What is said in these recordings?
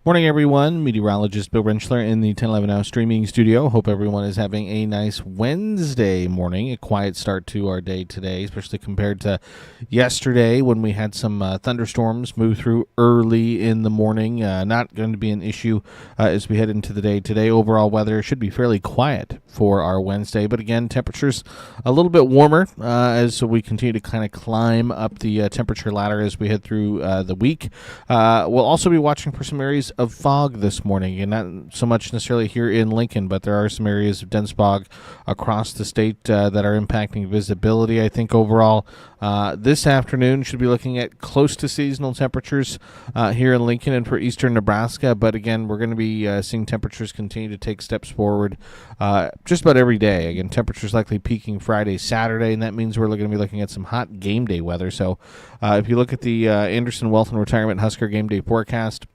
Morning, everyone. Meteorologist Bill Rentschler in the 1011 Now streaming studio. Hope everyone is having a nice Wednesday morning. A quiet start to our day today, especially compared to yesterday when we had some thunderstorms move through early in the morning. Not going to be an issue as we head into the day today. Overall weather should be fairly quiet for our Wednesday, but again, temperatures a little bit warmer as we continue to kind of climb up the temperature ladder as we head through the week. We'll also be watching for some areas of fog this morning, and not so much necessarily here in Lincoln, but there are some areas of dense fog across the state that are impacting visibility. I think overall this afternoon should be looking at close to seasonal temperatures here in Lincoln and for eastern Nebraska, but again, we're going to be seeing temperatures continue to take steps forward just about every day. Again, temperatures likely peaking Friday, Saturday, and that means we're going to be looking at some hot game day weather. So if you look at the Anderson Wealth and Retirement Husker Game Day Forecast,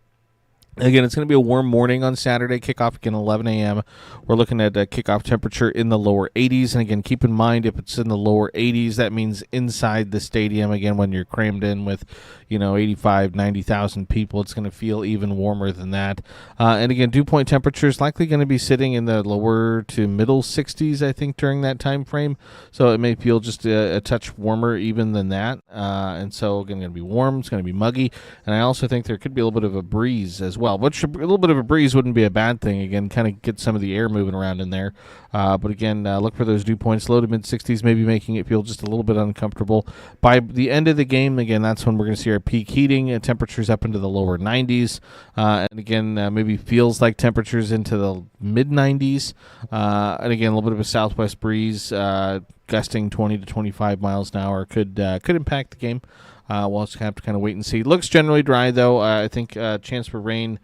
again, it's going to be a warm morning on Saturday. Kickoff again 11 a.m. We're looking at a kickoff temperature in the lower 80s. And again, keep in mind, if it's in the lower 80s, that means inside the stadium. Again, when you're crammed in with, 85, 90,000 people, it's going to feel even warmer than that. And again, dew point temperatures likely going to be sitting in the lower to middle 60s, I think, during that time frame. So it may feel just a touch warmer even than that. And so, again, going to be warm. It's going to be muggy. And I also think there could be a little bit of a breeze as well. Which a little bit of a breeze wouldn't be a bad thing. Again, kind of get some of the air moving around in there. But again, look for those dew points, low to mid 60s, maybe making it feel just a little bit uncomfortable. By the end of the game, again, that's when we're going to see our peak heating. Temperatures up into the lower 90s. And again, maybe feels like temperatures into the mid 90s. And again, a little bit of a southwest breeze, gusting 20 to 25 miles an hour could impact the game. We'll also have to kind of wait and see. Looks generally dry, though. I think chance for rain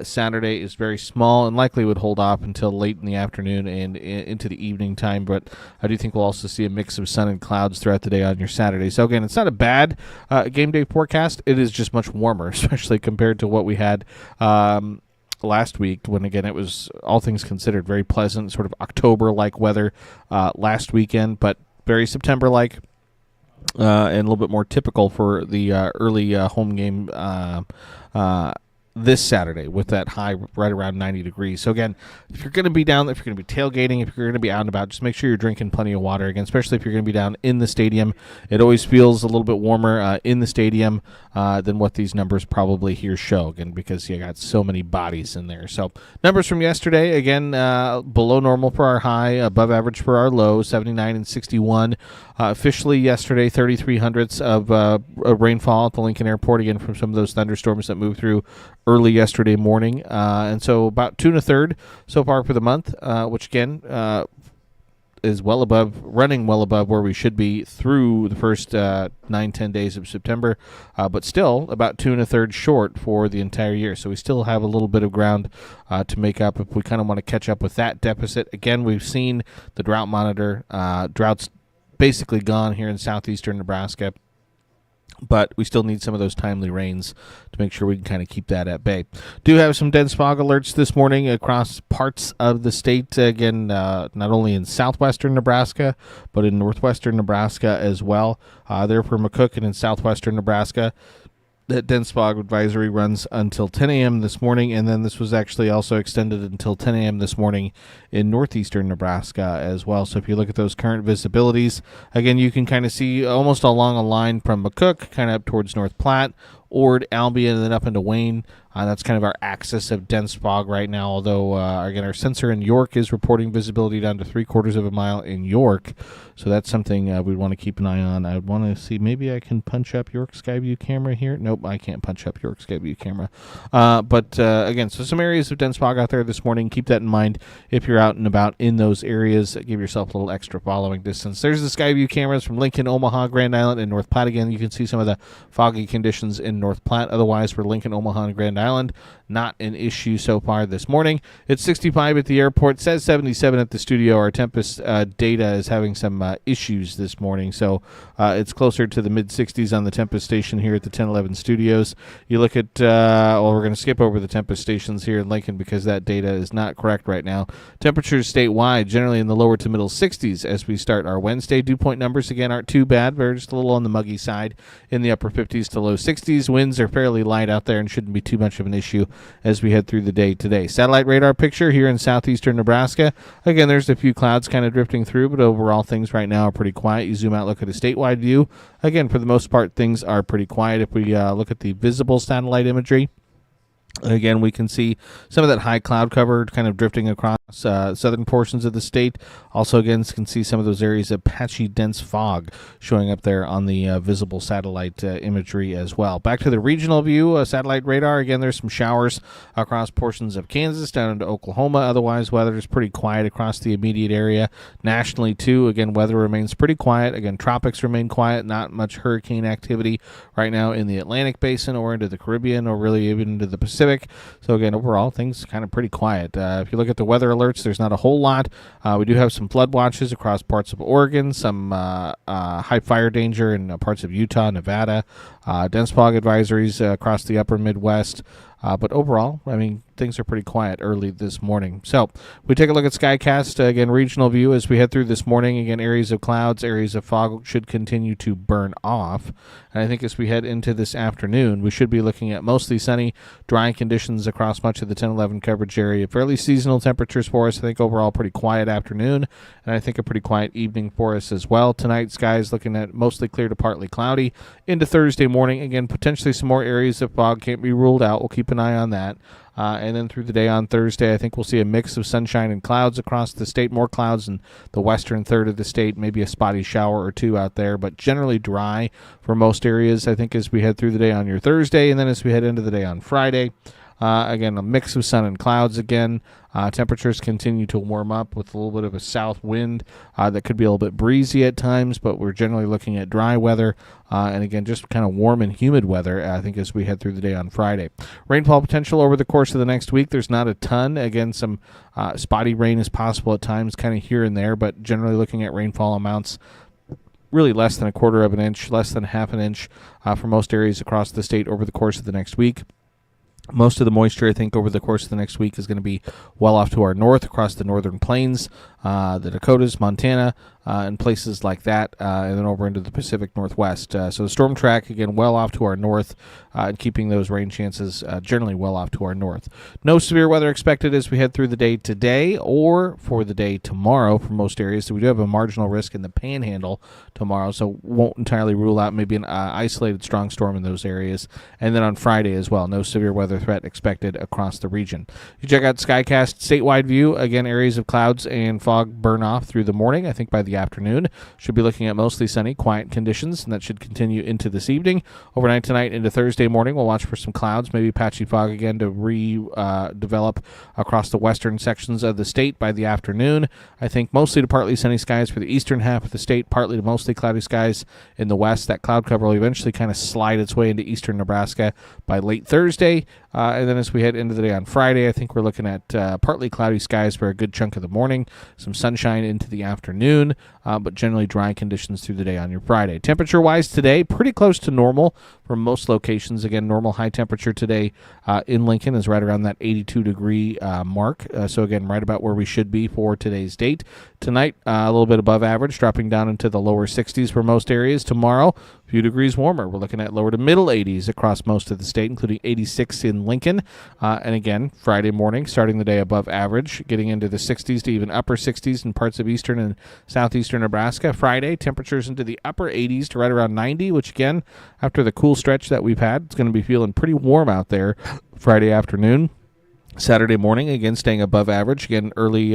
Saturday is very small and likely would hold off until late in the afternoon and into the evening time. But I do think we'll also see a mix of sun and clouds throughout the day on your Saturday. So, again, it's not a bad game day forecast. It is just much warmer, especially compared to what we had last week when, again, it was, all things considered, very pleasant, sort of October-like weather last weekend, but very September-like. And a little bit more typical for the early home game this Saturday with that high right around 90 degrees. So again, if you're going to be down, if you're going to be tailgating, if you're going to be out and about, just make sure you're drinking plenty of water. Again, especially if you're going to be down in the stadium. It always feels a little bit warmer in the stadium than what these numbers probably here show, again, because you got so many bodies in there. So numbers from yesterday, again, below normal for our high, above average for our low, 79 and 61. Officially yesterday, 33 hundredths of rainfall at the Lincoln Airport, again, from some of those thunderstorms that moved through early yesterday morning. And so about 2 1/3 so far for the month, which, again, is running well above where we should be through the first 9-10 days of September, but still about 2 1/3 short for the entire year. So we still have a little bit of ground to make up if we kind of want to catch up with that deficit. Again, we've seen the drought monitor. Drought's basically gone here in southeastern Nebraska, but we still need some of those timely rains to make sure we can kind of keep that at bay. Do have some dense fog alerts this morning across parts of the state. Again, not only in southwestern Nebraska, but in northwestern Nebraska as well. There for McCook and in southwestern Nebraska. That dense fog advisory runs until 10 a.m. this morning, and then this was actually also extended until 10 a.m. this morning in northeastern Nebraska as well. So if you look at those current visibilities, again, you can kind of see almost along a line from McCook, kind of up towards North Platte, Ord, Albion, and then up into Wayne. That's kind of our axis of dense fog right now, although, again, our sensor in York is reporting visibility down to 3/4 of a mile in York. So that's something we'd want to keep an eye on. I would want to see, maybe I can punch up York Skyview camera here. Nope, I can't punch up York Skyview camera. But again, so some areas of dense fog out there this morning. Keep that in mind if you're out and about in those areas. Give yourself a little extra following distance. There's the Skyview cameras from Lincoln, Omaha, Grand Island, and North Platte. Again, you can see some of the foggy conditions in North Platte. Otherwise, for Lincoln, Omaha, and Grand Island, not an issue so far this morning. It's 65 at the airport, says 77 at the studio. Our Tempest data is having some issues this morning, so it's closer to the mid-60s on the Tempest station here at the 1011 studios. You look at, well, we're going to skip over the Tempest stations here in Lincoln because that data is not correct right now. Temperatures statewide generally in the lower to middle 60s as we start our Wednesday. Dew point numbers, again, aren't too bad. They're just a little on the muggy side in the upper 50s to low 60s. Winds are fairly light out there and shouldn't be too much much of an issue as we head through the day today. Satellite radar picture here in southeastern Nebraska. Again, there's a few clouds kind of drifting through, but overall things right now are pretty quiet. You zoom out, look at a statewide view. Again, for the most part, things are pretty quiet. If we look at the visible satellite imagery, again, we can see some of that high cloud cover kind of drifting across southern portions of the state. Also, again, can see some of those areas of patchy, dense fog showing up there on the visible satellite imagery as well. Back to the regional view, satellite radar. Again, there's some showers across portions of Kansas down into Oklahoma. Otherwise, weather is pretty quiet across the immediate area. Nationally, too, again, weather remains pretty quiet. Again, tropics remain quiet. Not much hurricane activity right now in the Atlantic Basin or into the Caribbean or really even into the Pacific. So, again, overall, things kind of pretty quiet. If you look at the weather alerts, there's not a whole lot. We do have some flood watches across parts of Oregon, some high fire danger in parts of Utah, Nevada, dense fog advisories across the upper Midwest. But overall, I mean, things are pretty quiet early this morning. So we take a look at Skycast, again, regional view as we head through this morning. Again, areas of clouds, areas of fog should continue to burn off. And I think as we head into this afternoon, we should be looking at mostly sunny, dry conditions across much of the 10-11 coverage area. Fairly seasonal temperatures for us. I think overall pretty quiet afternoon, and I think a pretty quiet evening for us as well. Tonight, skies looking at mostly clear to partly cloudy. Into Thursday morning, again, potentially some more areas of fog can't be ruled out. We'll keep an eye on that. And then through the day on Thursday, I think we'll see a mix of sunshine and clouds across the state. More clouds in the western third of the state, maybe a spotty shower or two out there, but generally dry for most areas, I think, as we head through the day on your Thursday. And then as we head into the day on Friday, again, a mix of sun and clouds again. Temperatures continue to warm up with a little bit of a south wind that could be a little bit breezy at times, but we're generally looking at dry weather and, again, just kind of warm and humid weather, I think, as we head through the day on Friday. Rainfall potential over the course of the next week, there's not a ton. Again, some spotty rain is possible at times, kind of here and there, but generally looking at rainfall amounts really less than a quarter of an inch, less than half an inch for most areas across the state over the course of the next week. Most of the moisture, I think, over the course of the next week is going to be well off to our north across the northern plains, the Dakotas, Montana, and places like that, and then over into the Pacific Northwest. So the storm track, again, well off to our north, and keeping those rain chances generally well off to our north. No severe weather expected as we head through the day today or for the day tomorrow for most areas. So we do have a marginal risk in the Panhandle tomorrow, so won't entirely rule out maybe an isolated strong storm in those areas. And then on Friday as well, no severe weather threat expected across the region. You check out Skycast statewide view. Again, areas of clouds and fog burn off through the morning. I think by the afternoon, should be looking at mostly sunny, quiet conditions, and that should continue into this evening. Overnight tonight into Thursday morning, we'll watch for some clouds, maybe patchy fog again to develop across the western sections of the state by the afternoon. I think mostly to partly sunny skies for the eastern half of the state, partly to mostly cloudy skies in the west. That cloud cover will eventually kind of slide its way into eastern Nebraska by late Thursday. And then as we head into the day on Friday, I think we're looking at partly cloudy skies for a good chunk of the morning, some sunshine into the afternoon, but generally dry conditions through the day on your Friday. Temperature-wise today, pretty close to normal for most locations. Again, normal high temperature today in Lincoln is right around that 82-degree mark. So again, right about where we should be for today's date. Tonight, a little bit above average, dropping down into the lower 60s for most areas. Tomorrow, a few degrees warmer. We're looking at lower to middle 80s across most of the state, including 86 in Lincoln. And again, Friday morning, starting the day above average, getting into the 60s to even upper 60s in parts of eastern and southeastern Nebraska. Friday, temperatures into the upper 80s to right around 90, which again, after the cool stretch that we've had, it's going to be feeling pretty warm out there Friday afternoon. Saturday morning, again, staying above average. Again, early.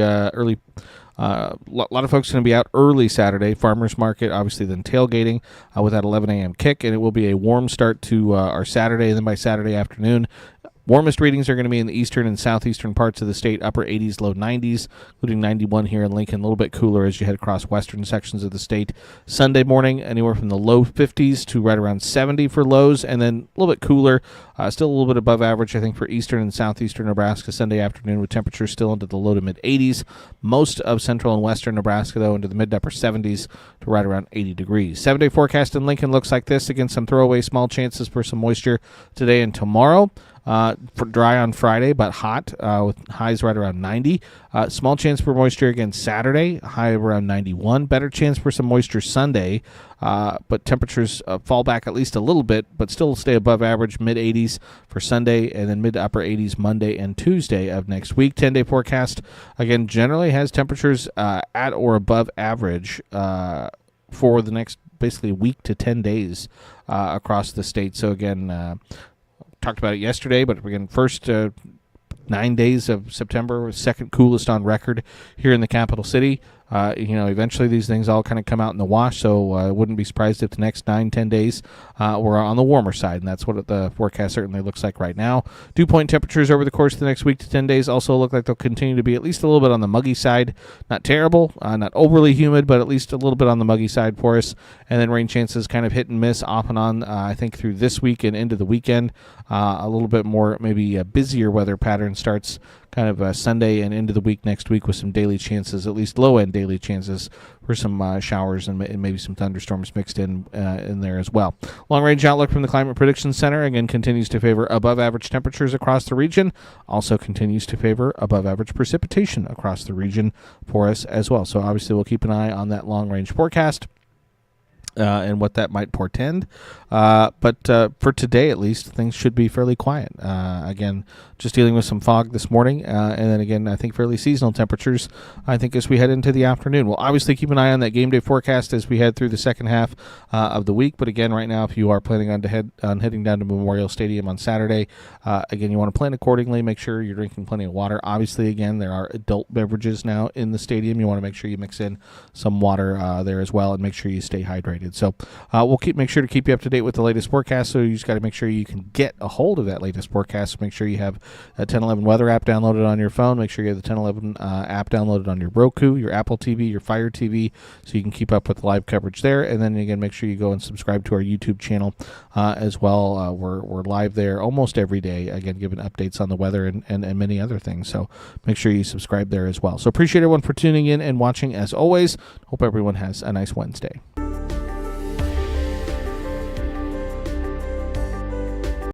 A lot of folks going to be out early Saturday, farmers market, obviously then tailgating with that 11 a.m. kick, and it will be a warm start to our Saturday, and then by Saturday afternoon, warmest readings are going to be in the eastern and southeastern parts of the state, upper 80s, low 90s, including 91 here in Lincoln, a little bit cooler as you head across western sections of the state. Sunday morning, anywhere from the low 50s to right around 70 for lows, and then a little bit cooler, still a little bit above average, I think, for eastern and southeastern Nebraska Sunday afternoon, with temperatures still into the low to mid 80s. Most of central and western Nebraska, though, into the mid to upper 70s to right around 80 degrees. 7-day forecast in Lincoln looks like this. Again, some throwaway small chances for some moisture today and tomorrow. For dry on Friday, but hot with highs right around 90. Small chance for moisture again Saturday, high around 91. Better chance for some moisture Sunday, but temperatures fall back at least a little bit, but still stay above average, mid-80s for Sunday, and then mid to upper 80s Monday and Tuesday of next week. 10-day forecast, again, generally has temperatures at or above average for the next basically week to 10 days across the state. So again, talked about it yesterday, but again, first 9 days of September, second coolest on record here in the capital city. Eventually these things all kind of come out in the wash, so I wouldn't be surprised if the next 9-10 days were on the warmer side, and that's what the forecast certainly looks like right now. Dew point temperatures over the course of the next week to 10 days also look like they'll continue to be at least a little bit on the muggy side. Not terrible, not overly humid, but at least a little bit on the muggy side for us. And then rain chances kind of hit and miss off and on, I think, through this week and into the weekend. A little bit more, maybe a busier weather pattern starts kind of Sunday and into the week next week with some daily chances, at least low-end daily chances for some showers and maybe some thunderstorms mixed in there as well. Long-range outlook from the Climate Prediction Center, again, continues to favor above-average temperatures across the region, also continues to favor above-average precipitation across the region for us as well. So obviously we'll keep an eye on that long-range forecast and what that might portend. But for today, at least, things should be fairly quiet. Again, just dealing with some fog this morning. And then again, I think fairly seasonal temperatures, I think, as we head into the afternoon. We'll obviously keep an eye on that game day forecast as we head through the second half of the week. But again, right now, if you are planning on heading down to Memorial Stadium on Saturday, again, you want to plan accordingly. Make sure you're drinking plenty of water. Obviously, again, there are adult beverages now in the stadium. You want to make sure you mix in some water there as well, and make sure you stay hydrated. So we'll make sure to keep you up to date with the latest forecast. So you just got to make sure you can get a hold of that latest forecast. So make sure you have a 1011 weather app downloaded on your phone. Make sure you have the 1011 app downloaded on your Roku, your Apple TV, your Fire TV, so you can keep up with the live coverage there. And then again, make sure you go and subscribe to our YouTube channel as well. We're live there almost every day, again, giving updates on the weather and many other things. So make sure you subscribe there as well. So appreciate everyone for tuning in and watching as always. Hope everyone has a nice Wednesday.